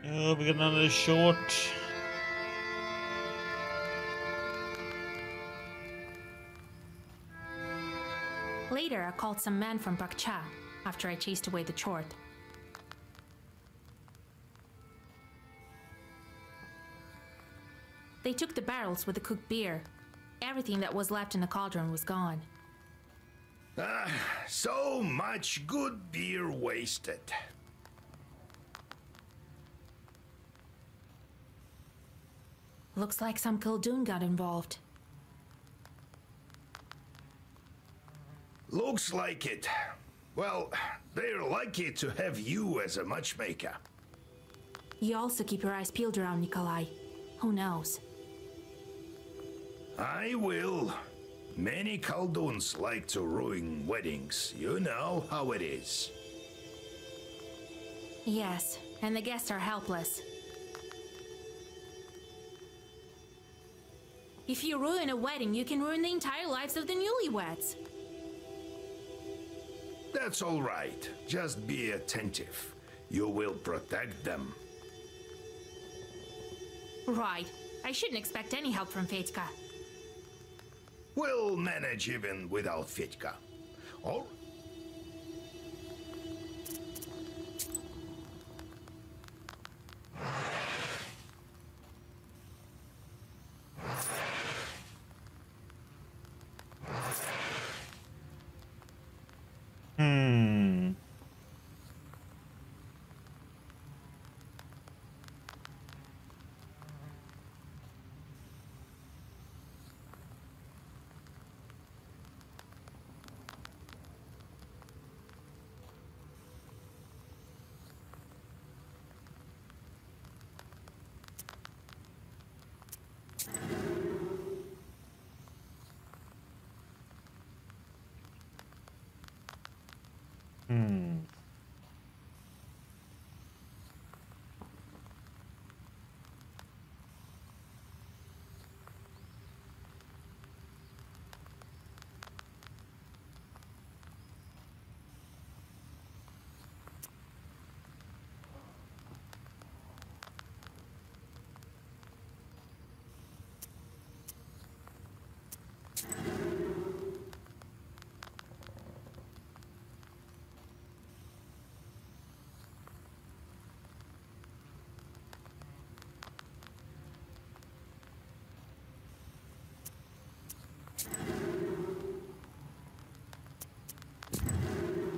Oh, we got another short. Later, I called some men from Bakcha after I chased away the chort. They took the barrels with the cooked beer. Everything that was left in the cauldron was gone. So much good beer wasted. Looks like some Khaldun got involved. Looks like it. Well, they're lucky to have you as a matchmaker. You also keep your eyes peeled around Nikolai. Who knows? I will. Many Khalduns like to ruin weddings. You know how it is. Yes, and the guests are helpless. If you ruin a wedding, you can ruin the entire lives of the newlyweds. That's all right. Just be attentive. You will protect them. Right. I shouldn't expect any help from Fetka. We'll manage even without Fetka. All Hmm. Hmm.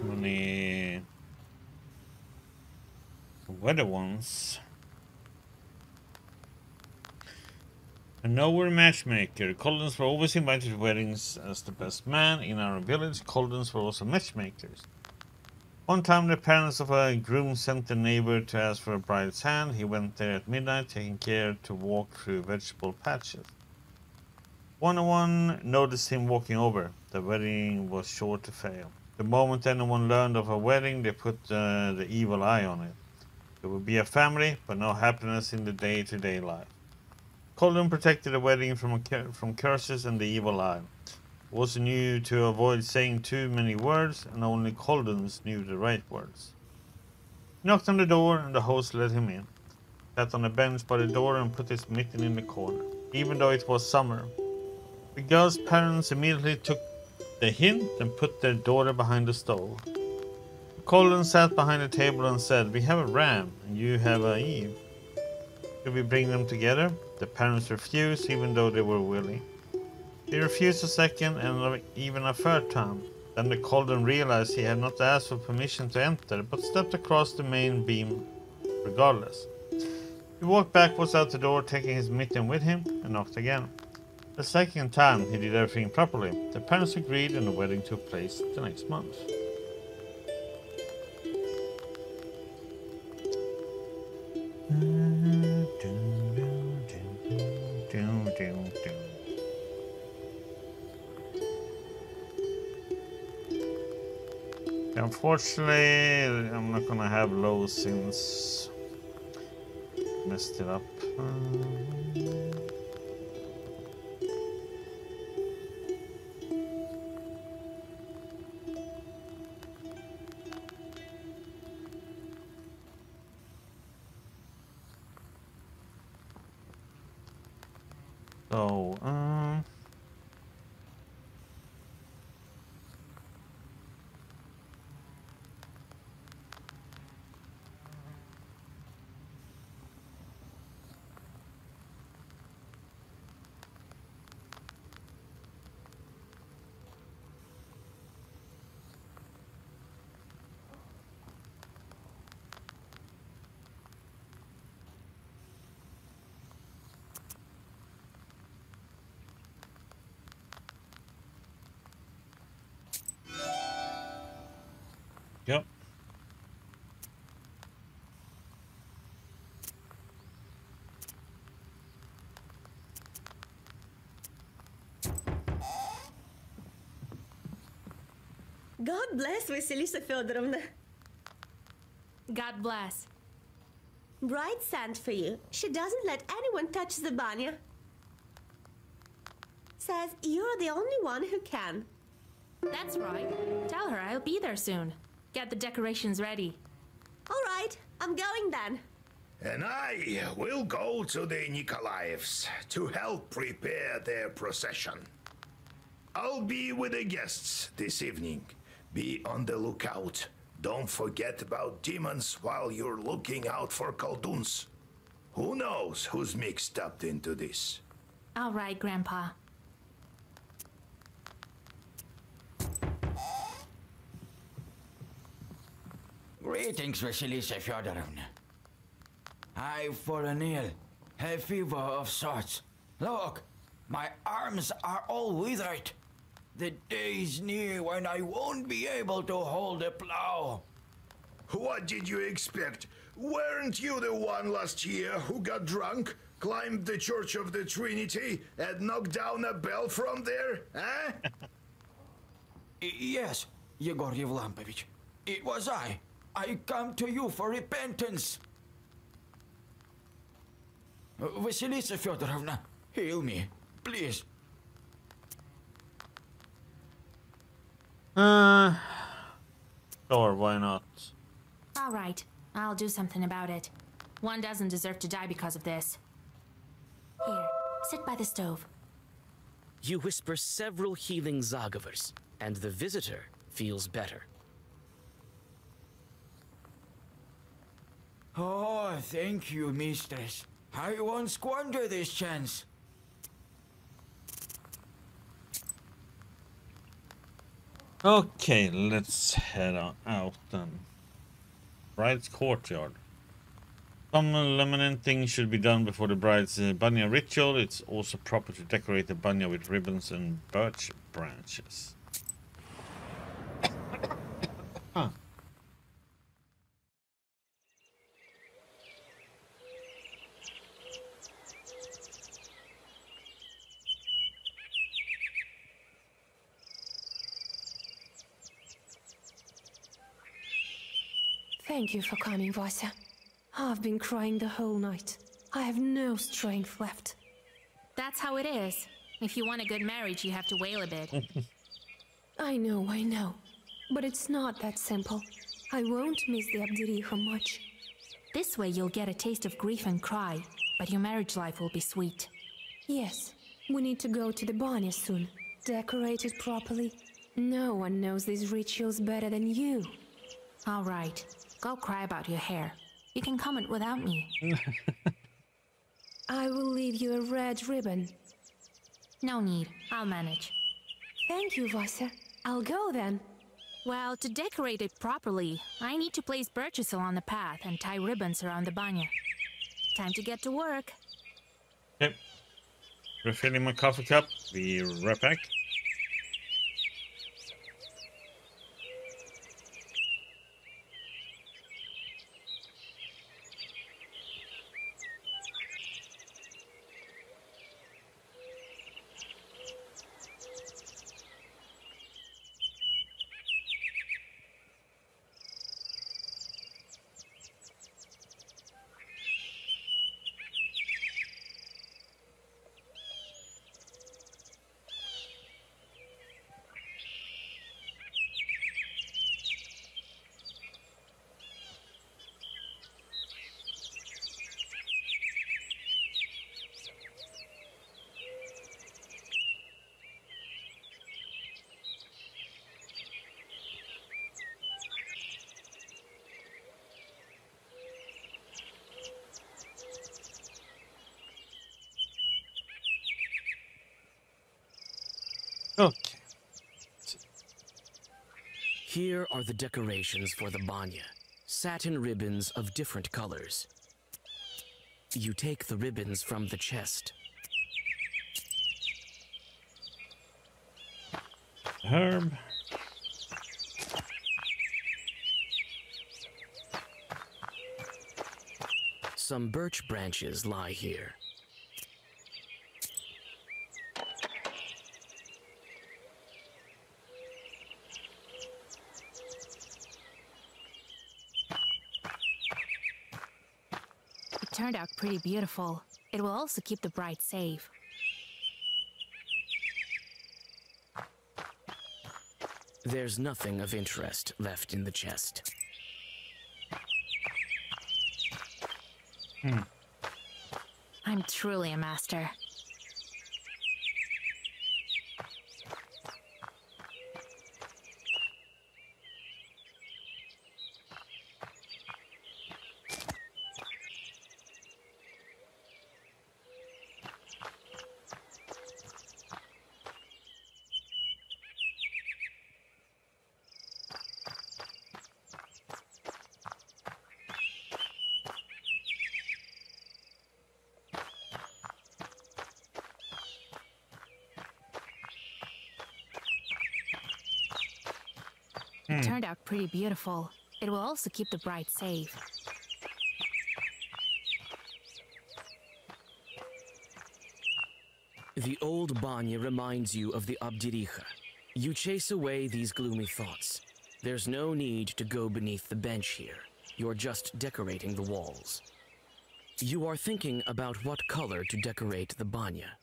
Many weather ones. A nowhere matchmaker. Coldens were always invited to weddings as the best man. In our village, Coldens were also matchmakers. One time, the parents of a groom sent a neighbor to ask for a bride's hand. He went there at midnight, taking care to walk through vegetable patches. One noticed him walking over. The wedding was sure to fail. The moment anyone learned of a wedding, they put the evil eye on it. There would be a family, but no happiness in the day-to-day life. Colin protected the wedding from curses and the evil eye. Also knew to avoid saying too many words, and only Coldens knew the right words. He knocked on the door, and the host let him in. Sat on a bench by the door and put his mitten in the corner. Even though it was summer, the girl's parents immediately took the hint and put their daughter behind the stove. Colin sat behind the table and said, "We have a ram, and you have a Eve. Should we bring them together?" The parents refused, even though they were willing. They refused a second and even a third time. Then the Colden realized he had not asked for permission to enter, but stepped across the main beam regardless. He walked backwards out the door, taking his mitten with him, and knocked again. The second time, he did everything properly. The parents agreed, and the wedding took place the next month. Unfortunately, I'm not gonna have low since messed it up. So, yep. God bless Vasilisa Fyodorovna. God bless. Bride sent for you. She doesn't let anyone touch the banya. Says you're the only one who can. That's right. Tell her I'll be there soon. Get the decorations ready. All right, I'm going then. And I will go to the Nikolaevs to help prepare their procession. I'll be with the guests this evening. Be on the lookout. Don't forget about demons while you're looking out for Kolduns. Who knows who's mixed up into this? All right, Grandpa. Greetings, Vasilisa Fyodorovna. I've fallen ill, have fever of sorts. Look, my arms are all withered. The day's near when I won't be able to hold a plow. What did you expect? Weren't you the one last year who got drunk, climbed the Church of the Trinity, and knocked down a bell from there, eh? Yes, Yegor Yevlampovich. It was I. I come to you for repentance. Vasilisa Fyodorovna, heal me, please. Sure, why not? All right, I'll do something about it. One doesn't deserve to die because of this. Here, sit by the stove. You whisper several healing Zagavers, and the visitor feels better. Oh, thank you, mistress. I won't squander this chance. Okay, let's head on out then. Bride's courtyard. Some limited things should be done before the bride's banya ritual. It's also proper to decorate the banya with ribbons and birch branches. Huh. Thank you for coming, Vasya. I've been crying the whole night. I have no strength left. That's how it is. If you want a good marriage, you have to wail a bit. I know. But it's not that simple. I won't miss the Abderiha much. This way you'll get a taste of grief and cry, but your marriage life will be sweet. Yes, we need to go to the banya soon. Decorate it properly. No one knows these rituals better than you. All right, go cry about your hair. You can comment without me. I will leave you a red ribbon. No need, I'll manage. Thank you, Vasya. I'll go then. Well, to decorate it properly, I need to place birches along the path and tie ribbons around the banya. Time to get to work. Yep. Refilling my coffee cup. Be right back. Here are the decorations for the banya. Satin ribbons of different colors. You take the ribbons from the chest. Herb. Some birch branches lie here. It turned out pretty beautiful. It will also keep the bride safe. There's nothing of interest left in the chest. I'm truly a master. It turned out pretty beautiful. It will also keep the bride safe. The old banya reminds you of the Abdiricha. You chase away these gloomy thoughts. There's no need to go beneath the bench here. You're just decorating the walls. You are thinking about what color to decorate the banya.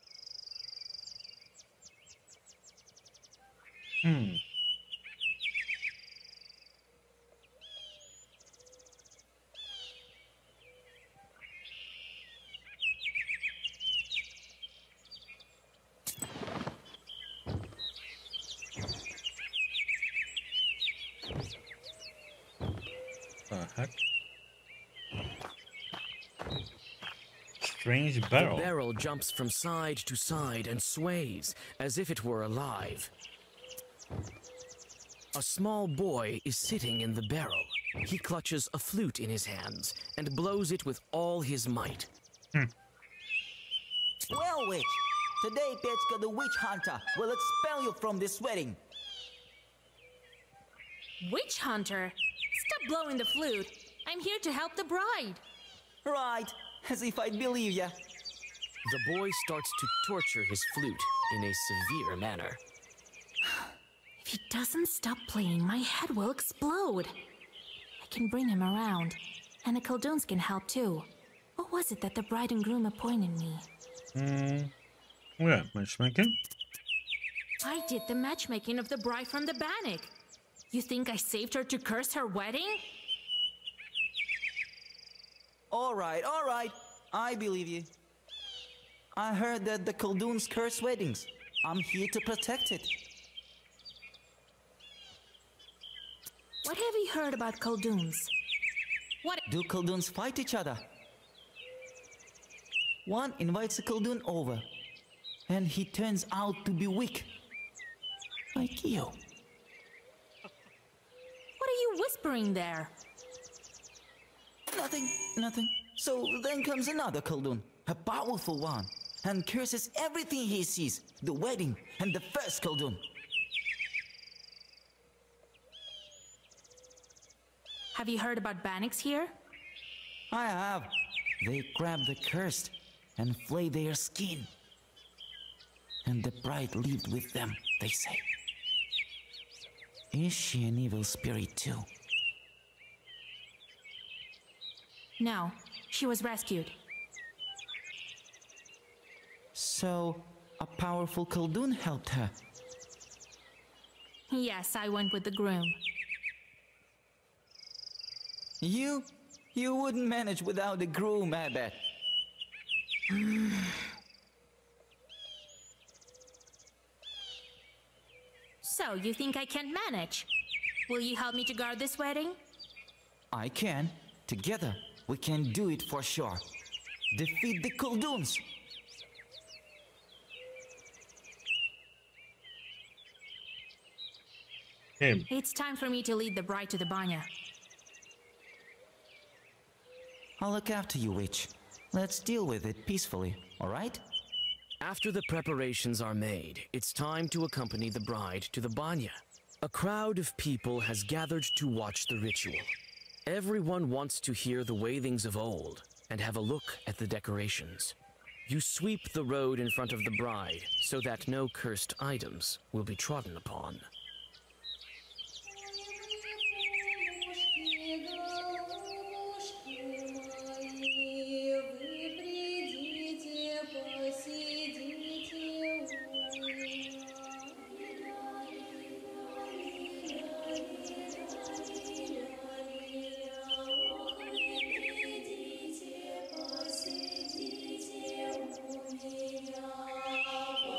Heck? Strange barrel. The barrel jumps from side to side and sways as if it were alive. A small boy is sitting in the barrel. He clutches a flute in his hands and blows it with all his might. Well, witch, today Petska the witch hunter will expel you from this wedding. Witch hunter? Stop blowing the flute. I'm here to help the bride. Right, as if I'd believe ya. The boy starts to torture his flute in a severe manner. If he doesn't stop playing, my head will explode. I can bring him around, and the Khaldoons can help too. What was it that the bride and groom appointed me? Yeah, matchmaking. I did the matchmaking of the bride from the Bannock. You think I saved her to curse her wedding? All right, I believe you. I heard that the Khaldoons curse weddings. I'm here to protect it. What have you heard about Khaldoons? What? Do Khaldoons fight each other? One invites a Khaldoon over, and he turns out to be weak. Like you. What are you whispering there? Nothing. So then comes another Khaldoon, a powerful one, and curses everything he sees, the wedding and the first Khaldoon. Have you heard about Bannocks here? I have. They grab the cursed and flay their skin. And the bride lived with them, they say. Is she an evil spirit too? No, she was rescued. So, a powerful Khaldoon helped her. Yes, I went with the groom. You wouldn't manage without a groom, I bet. So, you think I can't manage? Will you help me to guard this wedding? I can. Together, we can do it for sure. Defeat the Khaldoons. Okay. It's time for me to lead the bride to the banya. I'll look after you, witch. Let's deal with it peacefully, all right? After the preparations are made, it's time to accompany the bride to the banya. A crowd of people has gathered to watch the ritual. Everyone wants to hear the wailings of old and have a look at the decorations. You sweep the road in front of the bride so that no cursed items will be trodden upon.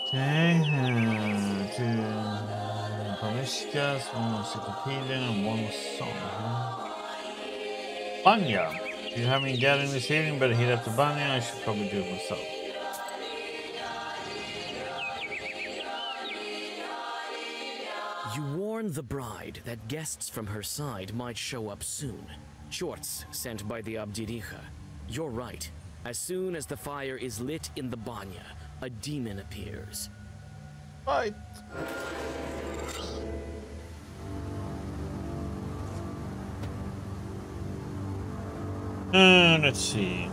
Okay, two Pamishkas, one encyclopedia, and one song. Banya. If you haven't gathered this evening, better head up to Banya. I should probably do it myself. You warn the bride that guests from her side might show up soon. Shorts sent by the Abdiricha. You're right. As soon as the fire is lit in the banya, a demon appears. Right. Let's see.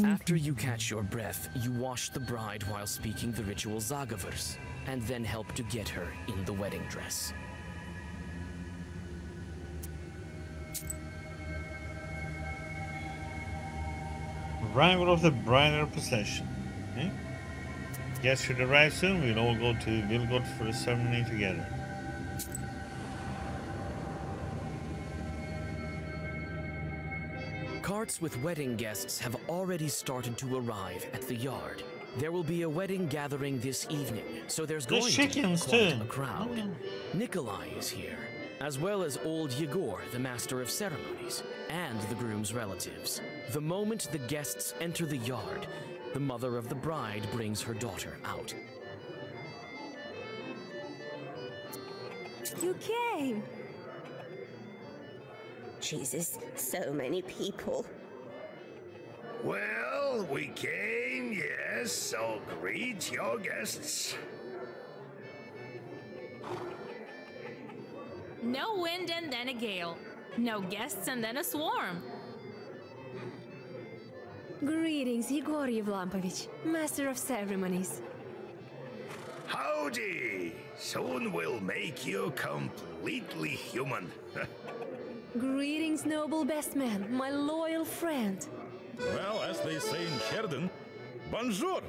After you catch your breath, you wash the bride while speaking the ritual Zagavers, and then help to get her in the wedding dress. Arrival of the bridal procession. Okay. Guests should arrive soon. We'll all go to Vilgod for the ceremony together. Carts with wedding guests have already started to arrive at the yard. There will be a wedding gathering this evening, so there's going to be quite a crowd. Nikolai is here, as well as old Yegor, the master of ceremonies, and the groom's relatives. The moment the guests enter the yard, the mother of the bride brings her daughter out. You came! Jesus, so many people. Well, we came, yes, so greet your guests. No wind and then a gale. No guests and then a swarm. Greetings, Igor Yevlampovich, Master of Ceremonies. Howdy! Soon we'll make you completely human. Greetings, noble best man, my loyal friend. Well, as they say in Sheridan, bonjour!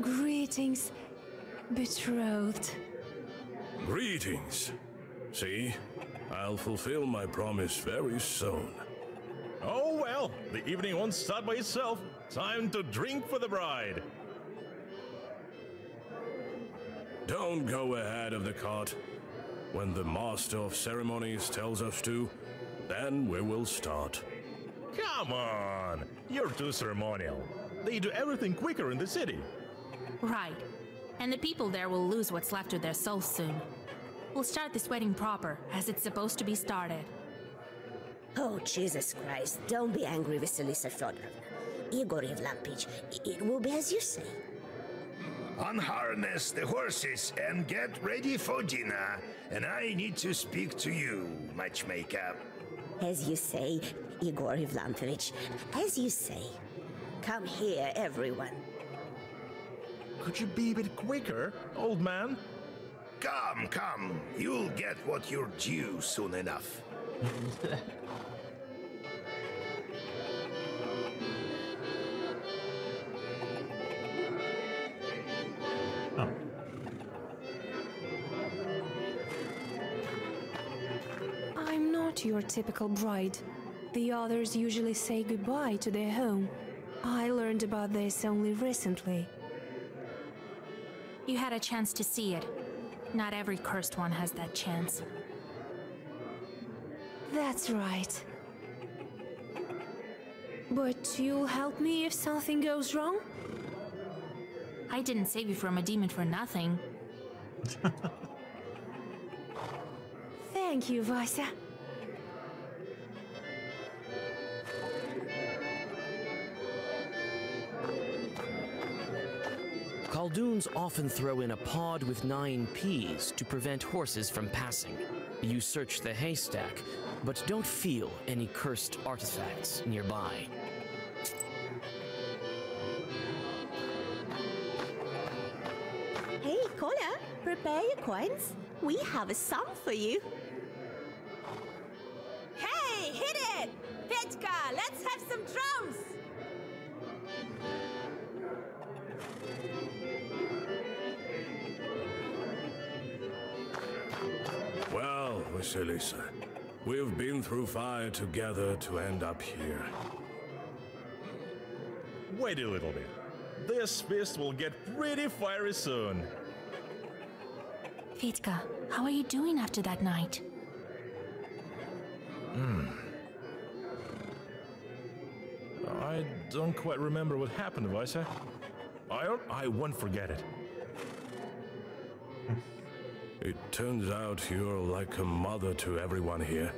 Greetings, betrothed. Greetings. See, I'll fulfill my promise very soon. Oh well, the evening won't start by itself. Time to drink for the bride. Don't go ahead of the cart. When the master of ceremonies tells us to, Then we will start. Come on! You're too ceremonial. They do everything quicker in the city. Right. And the people there will lose what's left of their souls soon. We'll start this wedding proper, as it's supposed to be started. Oh, Jesus Christ. Don't be angry, Vasilisa Fyodorovna. Igor Yevlampich, it will be as you say. Unharness the horses and get ready for dinner. And I need to speak to you, matchmaker. As you say, Igor Yevlampich. As you say. Come here, everyone. Could you be a bit quicker, old man? Come, come. You'll get what you're due soon enough. Oh. I'm not your typical bride. The others usually say goodbye to their home. I learned about this only recently. You had a chance to see it. Not every cursed one has that chance. That's right. But you'll help me if something goes wrong? I didn't save you from a demon for nothing. Thank you, Vася. Khaldoons often throw in a pod with 9 peas to prevent horses from passing. You search the haystack, but don't feel any cursed artifacts nearby. Hey, Kola, prepare your coins. We have a song for you. Hey, hit it! Petka, let's have some drums! Well, Vasilisa, we've been through fire together to end up here. Wait a little bit. This feast will get pretty fiery soon. Vitka, how are you doing after that night? I don't quite remember what happened, Vaisa. I won't forget it. It turns out you're like a mother to everyone here.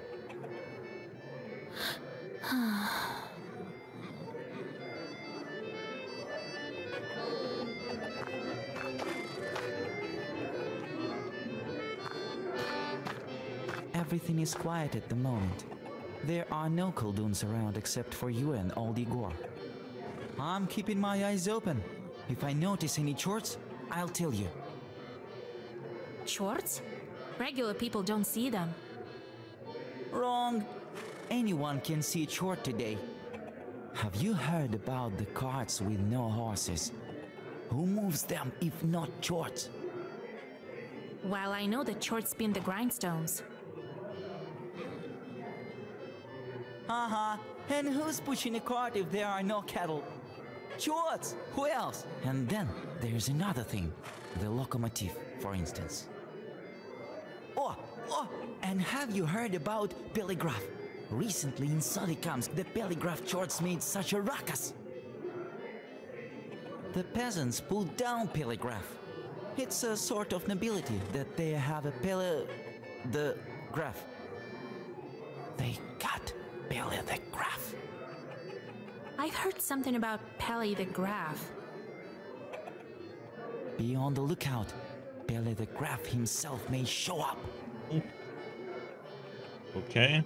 Everything is quiet at the moment. There are no Khaldoons around except for you and old Igor. I'm keeping my eyes open. If I notice any chorts, I'll tell you. Shorts? Regular people don't see them. Wrong. Anyone can see a chort today. Have you heard about the carts with no horses? Who moves them if not chorts? Well, I know that shorts spin the grindstones. And who's pushing a cart if there are no cattle? Chorts! Who else? And then there's another thing. The locomotive, for instance. Oh! And have you heard about Peligraph? Recently in Solikamsk, the Peligraph chorts made such a ruckus. The peasants pulled down Peligraph. It's a sort of nobility that they have a the graph. They got Pele the Graph. I've heard something about Pele the Graph. Be on the lookout. Pele the Graph himself may show up. Okay.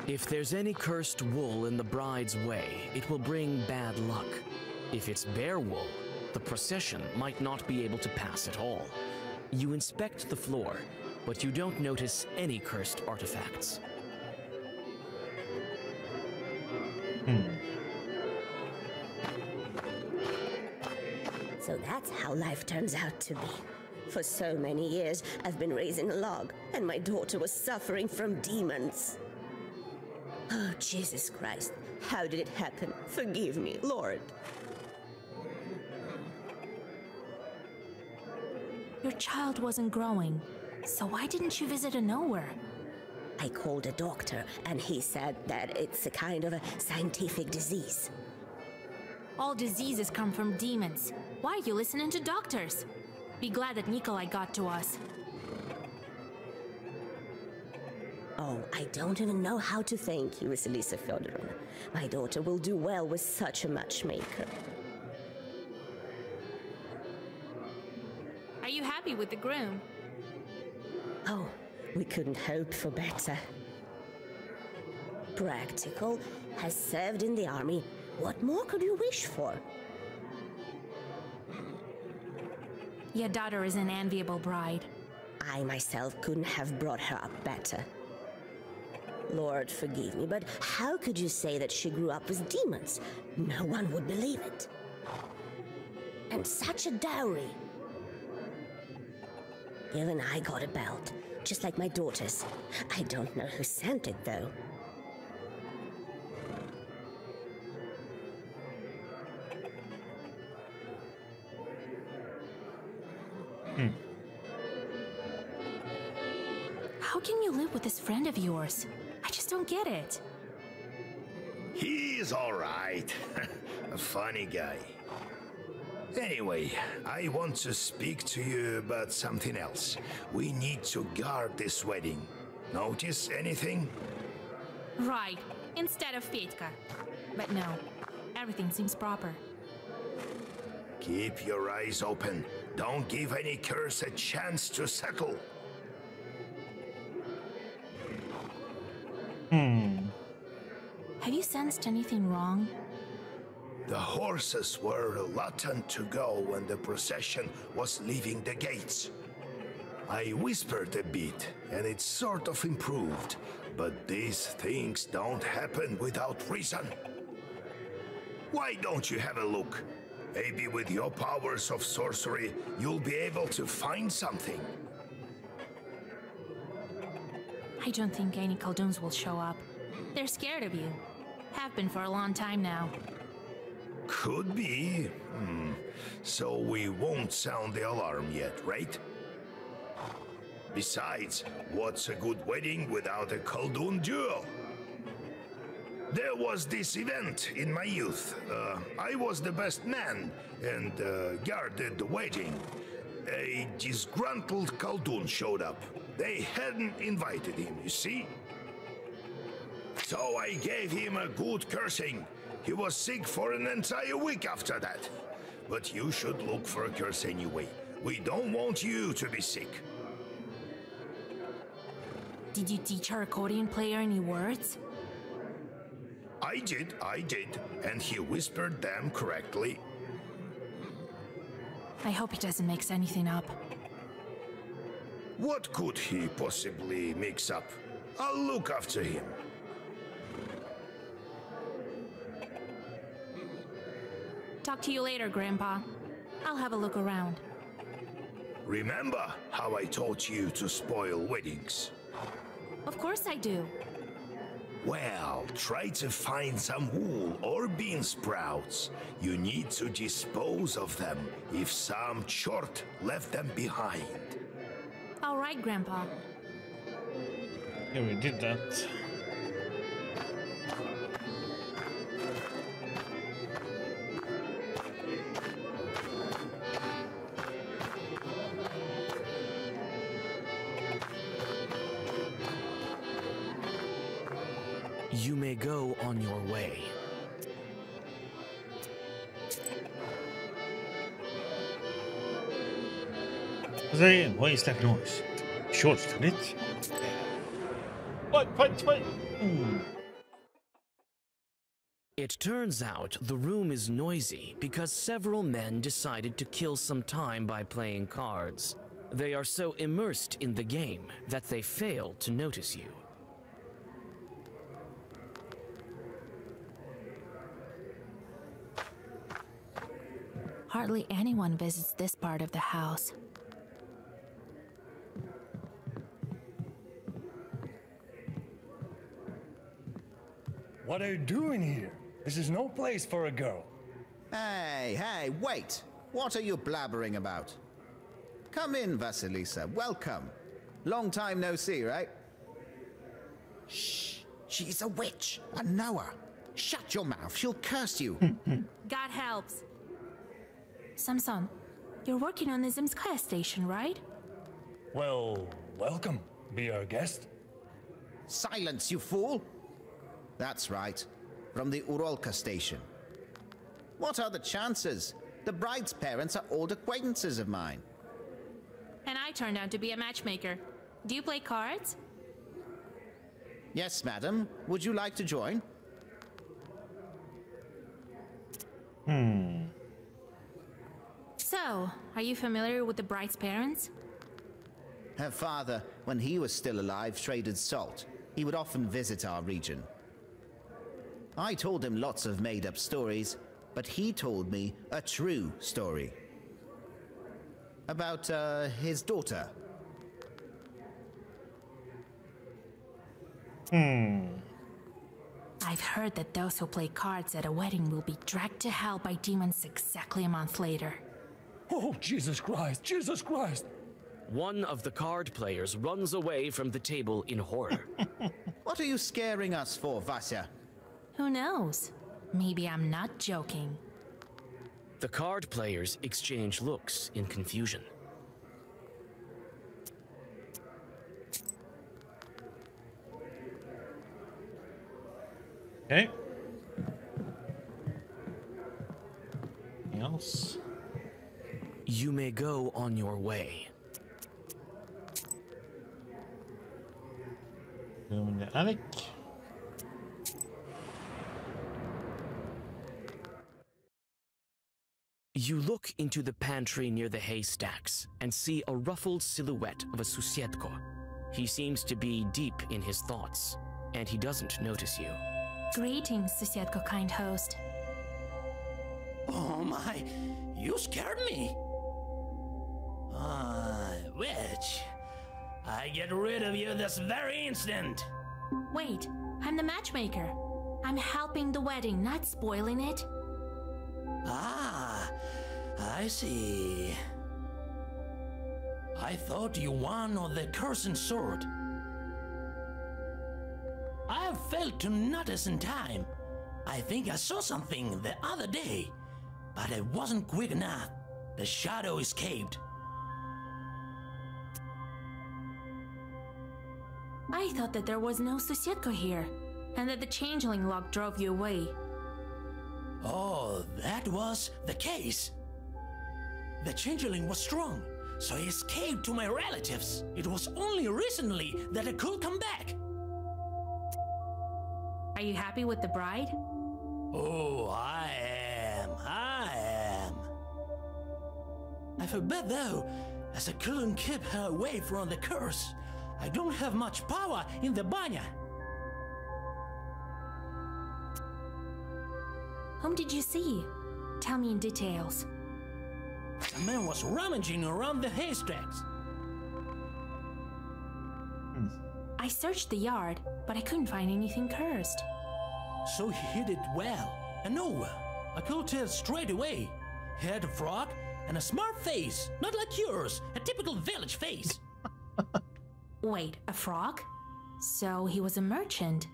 If there's any cursed wool in the bride's way, it will bring bad luck. If it's bare wool, the procession might not be able to pass at all. You inspect the floor, but you don't notice any cursed artifacts. So that's how life turns out to be. For so many years, I've been raising a log, and my daughter was suffering from demons. Oh, Jesus Christ. How did it happen? Forgive me, Lord. Your child wasn't growing, so why didn't you visit a nowhere? I called a doctor, and he said that it's a kind of a scientific disease. All diseases come from demons. Why are you listening to doctors? Be glad that Nikolai got to us. Oh, I don't even know how to thank you, Vasilisa Fyodorovna. My daughter will do well with such a matchmaker. Are you happy with the groom? Oh, we couldn't hope for better. Practical, has served in the army. What more could you wish for? Your daughter is an enviable bride. I myself couldn't have brought her up better. Lord forgive me, but how could you say that she grew up with demons? No one would believe it. And such a dowry. Even I got a belt, just like my daughter's. I don't know who sent it, though. How can you live with this friend of yours? I just don't get it. He's all right. A funny guy. Anyway, I want to speak to you about something else. We need to guard this wedding. Notice anything? Right, instead of Fedka. But no, everything seems proper. Keep your eyes open. Don't give any curse a chance to settle. Have you sensed anything wrong? The horses were reluctant to go when the procession was leaving the gates. I whispered a bit, and it sort of improved. But these things don't happen without reason. Why don't you have a look? Maybe with your powers of sorcery, you'll be able to find something. I don't think any Khaldun's will show up. They're scared of you. Have been for a long time now. Could be. So we won't sound the alarm yet, right? Besides, what's a good wedding without a Khaldun duel? There was this event in my youth. I was the best man and guarded the wedding. A disgruntled Khaldun showed up. They hadn't invited him, you see? So I gave him a good cursing. He was sick for an entire week after that. But you should look for a curse anyway. We don't want you to be sick. Did you teach our accordion player any words? I did. And he whispered them correctly. I hope he doesn't mix anything up. What could he possibly mix up? I'll look after him. Talk to you later, Grandpa. I'll have a look around. Remember how I taught you to spoil weddings? Of course I do. Well, try to find some wool or bean sprouts. You need to dispose of them if some chort left them behind. All right, Grandpa. Yeah, we did that. You may go on your way. Why is that noise? Short, it. What? It turns out the room is noisy because several men decided to kill some time by playing cards. They are so immersed in the game that they fail to notice you. Hardly anyone visits this part of the house. What are you doing here? This is no place for a girl. Hey, wait! What are you blabbering about? Come in, Vasilisa. Welcome. Long time no see, right? Shh. She's a witch. I know her. Shut your mouth. She'll curse you. God helps. Samson, you're working on the Zemskaya station, right? Well, welcome. Be our guest. Silence, you fool! That's right. From the Urolka station. What are the chances? The bride's parents are old acquaintances of mine. And I turned out to be a matchmaker. Do you play cards? Yes, madam. Would you like to join? So, are you familiar with the bride's parents? Her father, when he was still alive, traded salt. He would often visit our region. I told him lots of made-up stories, but he told me a true story. About, his daughter. I've heard that those who play cards at a wedding will be dragged to hell by demons exactly a month later. Oh, Jesus Christ! Jesus Christ! One of the card players runs away from the table in horror. What are you scaring us for, Vasya? Who knows? Maybe I'm not joking. The card players exchange looks in confusion. Okay. Anything else? You may go on your way. Room in the attic. You look into the pantry near the haystacks and see a ruffled silhouette of a Susiedko. He seems to be deep in his thoughts, and he doesn't notice you. Greetings, Susiedko kind host. Oh my, you scared me. Witch, I get rid of you this very instant. Wait, I'm the matchmaker. I'm helping the wedding, not spoiling it. Ah, I see. I thought you won on the cursing sword. I have failed to notice in time. I think I saw something the other day, but I wasn't quick enough. The shadow escaped. I thought that there was no Susiedko here, and that the changeling lock drove you away. Oh, that was the case. The changeling was strong, so he escaped to my relatives. It was only recently that I could come back. Are you happy with the bride? Oh, I am. I feel bad though, as I couldn't keep her away from the curse. I don't have much power in the banya. Whom did you see? Tell me in details. The man was rummaging around the haystacks. I searched the yard, but I couldn't find anything cursed. So he hid it well. And no, I could tell straight away. He had a frog and a smart face, not like yours, a typical village face. Wait, a frog? So he was a merchant?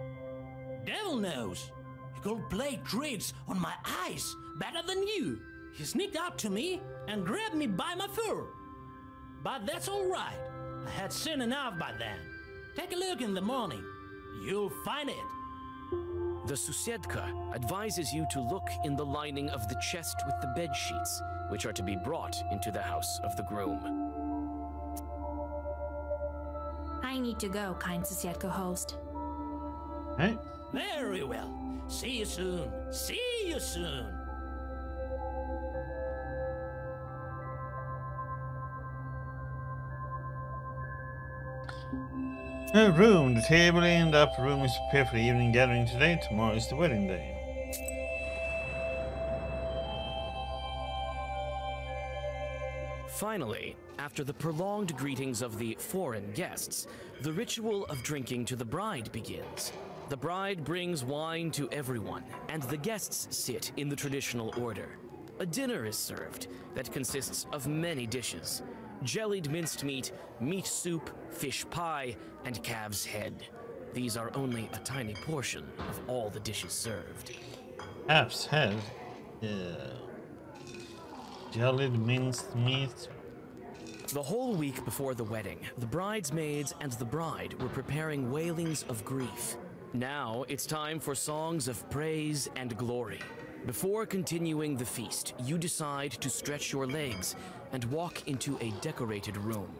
Devil knows. He could play tricks on my eyes better than you. He sneaked up to me and grabbed me by my fur. But that's all right. I had seen enough by then. Take a look in the morning. You'll find it. The Susiedka advises you to look in the lining of the chest with the bed sheets, which are to be brought into the house of the groom. I need to go, kind Susiedko host. Hey. Very well. See you soon. See you soon. A room. The table in the upper room is prepared for the evening gathering today. Tomorrow is the wedding day. Finally, after the prolonged greetings of the foreign guests, the ritual of drinking to the bride begins. The bride brings wine to everyone, and the guests sit in the traditional order. A dinner is served that consists of many dishes. jellied minced meat, meat soup, fish pie, and calf's head. These are only a tiny portion of all the dishes served. Calf's head? Jellied minced meat. The whole week before the wedding, the bridesmaids and the bride were preparing wailings of grief. Now it's time for songs of praise and glory. Before continuing the feast, you decide to stretch your legs and walk into a decorated room.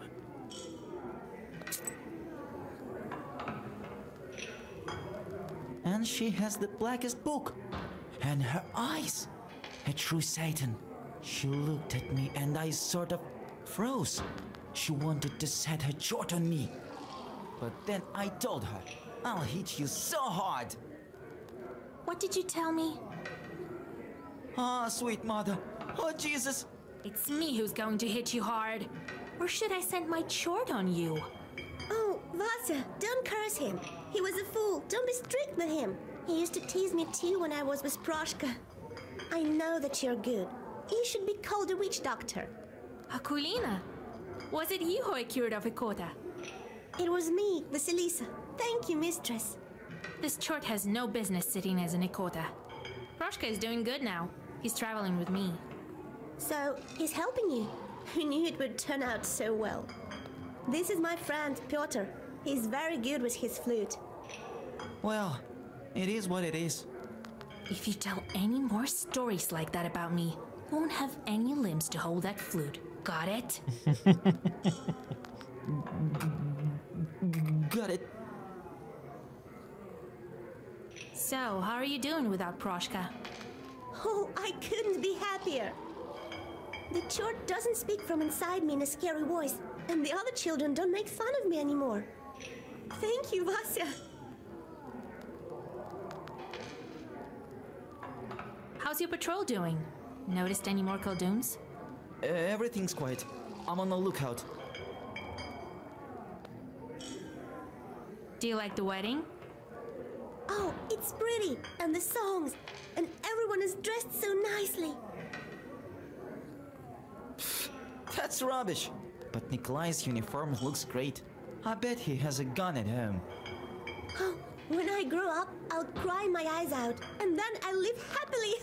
And she has the blackest book. And her eyes. A true Satan. She looked at me and I sort of froze. She wanted to set her jort on me. But then I told her, I'll hit you so hard. What did you tell me? Ah, sweet mother. Oh, Jesus. It's me who's going to hit you hard. Or should I send my chort on you? Oh, Vasa, don't curse him. He was a fool. Don't be strict with him. He used to tease me too when I was with Proshka. I know that you're good. You should be called a witch doctor. Akulina, was it you who I cured of Ikota? It was me, Vasilisa. Thank you, mistress. This chort has no business sitting as an Ikota. Proshka is doing good now. He's traveling with me. So, he's helping you. Who knew it would turn out so well? This is my friend, Piotr. He's very good with his flute. Well, it is what it is. If you tell any more stories like that about me, you won't have any limbs to hold that flute. Got it? Got it. So, how are you doing without Proshka? Oh, I couldn't be happier. The chort doesn't speak from inside me in a scary voice, and the other children don't make fun of me anymore. Thank you, Vasya. How's your patrol doing? Noticed any more Khaldun's? Everything's quiet. I'm on the lookout. Do you like the wedding? Oh, it's pretty, and the songs, and everyone is dressed so nicely. That's rubbish. But Nikolai's uniform looks great. I bet he has a gun at home. Oh, when I grow up, I'll cry my eyes out, and then I'll live happily.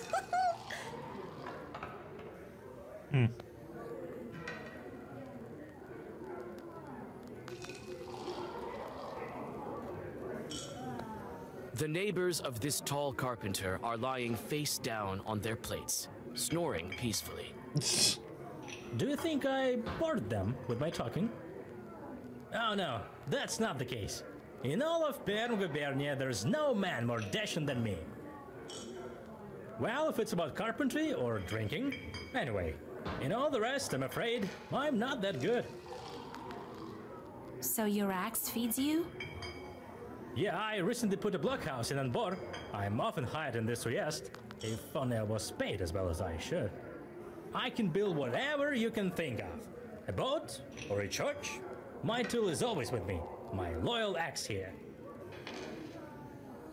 The neighbors of this tall carpenter are lying face down on their plates, snoring peacefully. Do you think I bored them with my talking? Oh no, that's not the case. In all of Perm Gubernia, there's no man more dashing than me. Well, if it's about carpentry or drinking, anyway, in all the rest, I'm afraid I'm not that good. So your axe feeds you? Yeah, I recently put a blockhouse in Anbor. I'm often hired in this Trieste, if only I was paid as well as I should. I can build whatever you can think of. A boat or a church. My tool is always with me. My loyal axe here.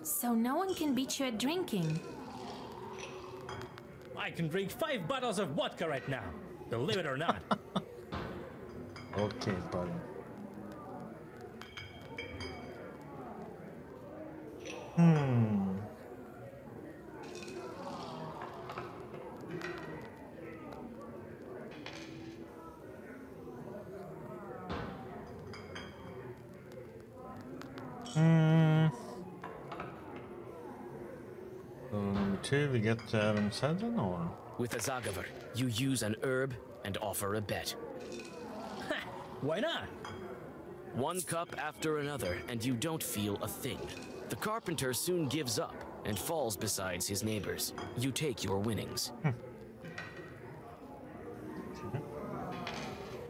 So no one can beat you at drinking? I can drink 5 bottles of vodka right now, believe it or not. Okay, buddy. So number 2, we get Seddon, or? With a Zagavar, you use an herb and offer a bet. Why not? 1 cup after another, and you don't feel a thing. The carpenter soon gives up and falls beside his neighbors. You take your winnings.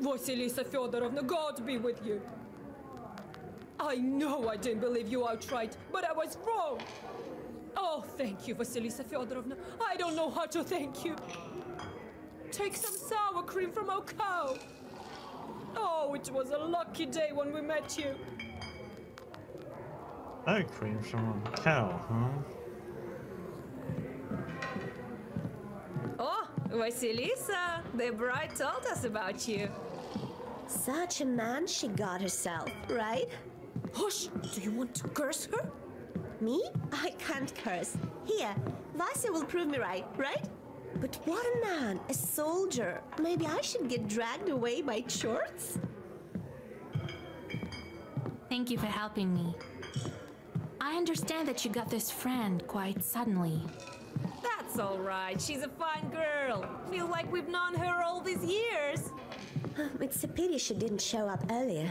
Vasilisa Fyodorovna, God be with you. I know I didn't believe you outright, but I was wrong. Oh, thank you, Vasilisa Fyodorovna. I don't know how to thank you. Take some sour cream from our cow. Oh, it was a lucky day when we met you. Oh, cream from a cow, huh? Oh, Vasilisa, the bride told us about you. Such a man she got herself, right? Hush! Do you want to curse her? Me? I can't curse. Here, Vasia will prove me right, right? But what a man, a soldier. Maybe I should get dragged away by shorts? Thank you for helping me. I understand that you got this friend quite suddenly. That's all right. She's a fine girl. Feel like we've known her all these years. It's a pity she didn't show up earlier.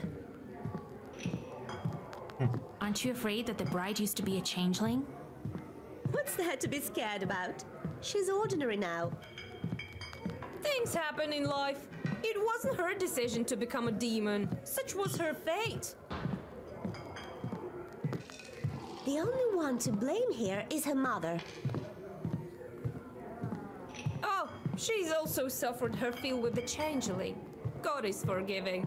Aren't you afraid that the bride used to be a changeling? What's there to be scared about? She's ordinary now. Things happen in life. It wasn't her decision to become a demon. Such was her fate. The only one to blame here is her mother. Oh, she's also suffered her fill with the changeling. God is forgiving.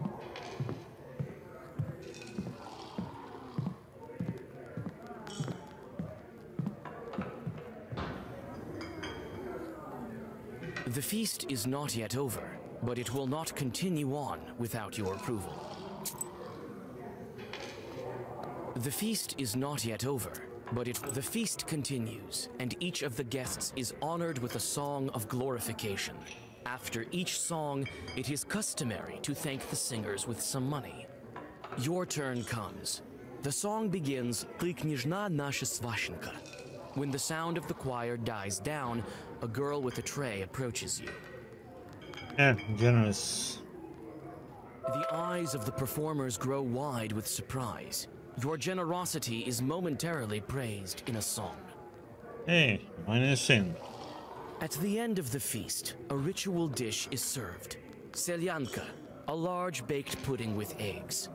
The feast is not yet over, but it will not continue on without your approval. The feast is not yet over, but the feast continues, and each of the guests is honored with a song of glorification. After each song, it is customary to thank the singers with some money. Your turn comes. The song begins, «Ты княжна наша сващенка». When the sound of the choir dies down, a girl with a tray approaches you. Yeah, generous. The eyes of the performers grow wide with surprise. Your generosity is momentarily praised in a song. Hey, mine is sin. At the end of the feast, a ritual dish is served. Selyanka, a large baked pudding with eggs.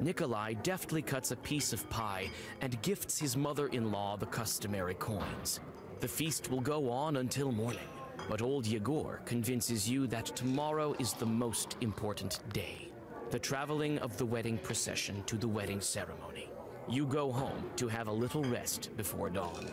Nikolai deftly cuts a piece of pie and gifts his mother-in-law the customary coins. The feast will go on until morning, but old Yegor convinces you that tomorrow is the most important day. The traveling of the wedding procession to the wedding ceremony. You go home to have a little rest before dawn.